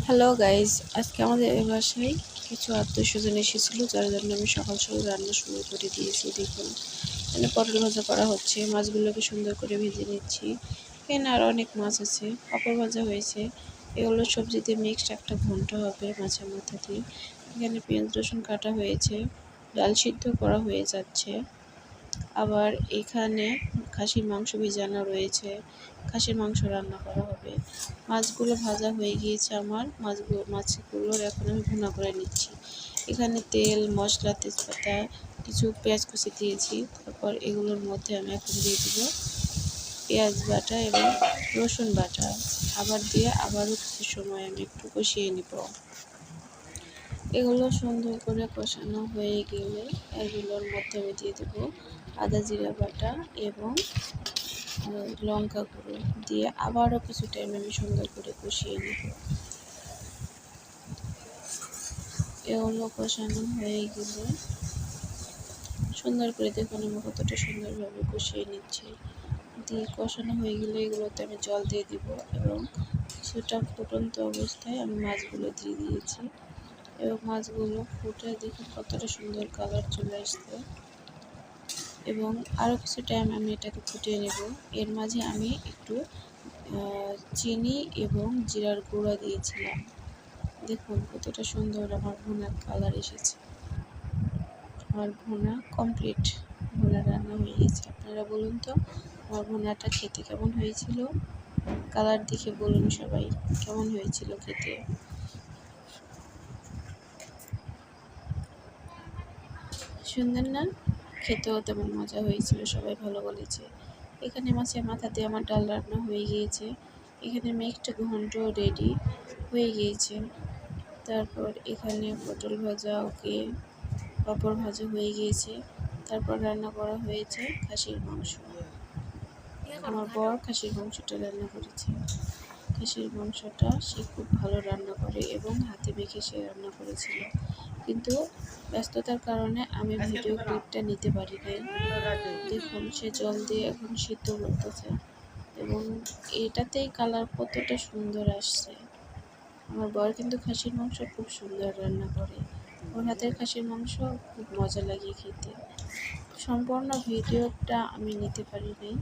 Hello guys, আজকে আমাদের বাসায় কিছু আত্মীয়স্বজন এসেছিলো, যার জন্য আমি সকাল সকাল রান্না শুরু করে দিয়েছি। দেখুন, এখানে পটল ভাজা করা হচ্ছে, মাছগুলোকে সুন্দর করে ভেজে নিচ্ছি। এখানে আরও অনেক মাছ আছে, পাঁপড় ভাজা হয়েছে। এগুলো সবজিতে মিক্সড একটা ঘন্ট হবে মাছের মাথা দিয়ে। এখানে পেঁয়াজ রসুন কাটা হয়েছে, ডাল সিদ্ধ করা হয়ে যাচ্ছে। আবার এখানে খাসির মাংস ভিজানো রয়েছে, খাসির মাংস রান্না করা হবে। মাছগুলো ভাজা হয়ে গিয়েছে আমার, মাছগুলোর এখন আমি ভুনা করে নিচ্ছি। এখানে তেল, মশলা, তেজপাতা, কিছু পেঁয়াজ কুচি দিয়েছি। তারপর এগুলোর মধ্যে আমি এখন দিয়ে দিব পেঁয়াজ বাটা এবং রসুন বাটা। আবার দিয়ে আবারও কিছু সময় আমি একটু কষিয়ে নিব। এগুলো সুন্দর করে কষানো হয়ে গেলে এগুলোর মধ্যে আমি দিয়ে দেবো আদা জিরা বাটা এবং লঙ্কা গুঁড়ো দিয়ে আবারও কিছু টাইম আমি সুন্দর করে কষিয়ে নেব। এগুলো কষানো হয়ে গেলে সুন্দর করে দেখুন আমি কতটা সুন্দরভাবে কষিয়ে নিচ্ছি। দিয়ে কষানো হয়ে গেলে এগুলোতে আমি জল দিয়ে দিব এবং কিছুটা ফুটন্ত অবস্থায় আমি মাছগুলো দিয়ে দিয়েছি এবং মাছগুলো ফুটে দেখুন কতটা সুন্দর কালার চলে আসছে। এবং আরও কিছু টাইম আমি এটাকে ফুটিয়ে নেব। এর মাঝে আমি একটু চিনি এবং জিরার গুঁড়া দিয়েছিলাম। দেখুন কতটা সুন্দর আমার ভুনার কালার এসেছে। আমার ভুনা কমপ্লিট, ভুনা রান্না হয়ে গেছে। আপনারা বলুন তো আমার ভুনাটা খেতে কেমন হয়েছিল? কালার দেখে বলুন সবাই কেমন হয়েছিল খেতে। সুন্দর না? খেতেও তেমন মজা হয়েছিল, সবাই ভালো বলেছে। এখানে মাছের মাথা দিয়ে আমার ডাল রান্না হয়ে গিয়েছে। এখানে মিক্সড ঘন্ট রেডি হয়ে গিয়েছে। তারপর এখানে পটল ভাজা, পাঁপড় ভাজা হয়ে গিয়েছে। তারপর রান্না করা হয়েছে খাসির মাংস। আমার বর খাসির মাংসটা রান্না করেছে। খাসির মাংসটা সে খুব ভালো রান্না করে এবং হাতে মেখে সে রান্না করেছিল, কিন্তু ব্যস্ততার কারণে আমি ভিডিও ক্লিপটা নিতে পারি নাই। দেখুন সে জল দিয়ে এখন সিদ্ধ করতেছে এবং এটাতেই কালার কতটা সুন্দর আসছে। আমার বর কিন্তু খাসির মাংস খুব সুন্দর রান্না করে, ওর হাতের খাসির মাংস খুব মজা লাগে খেতে। সম্পূর্ণ ভিডিওটা আমি নিতে পারি নাই।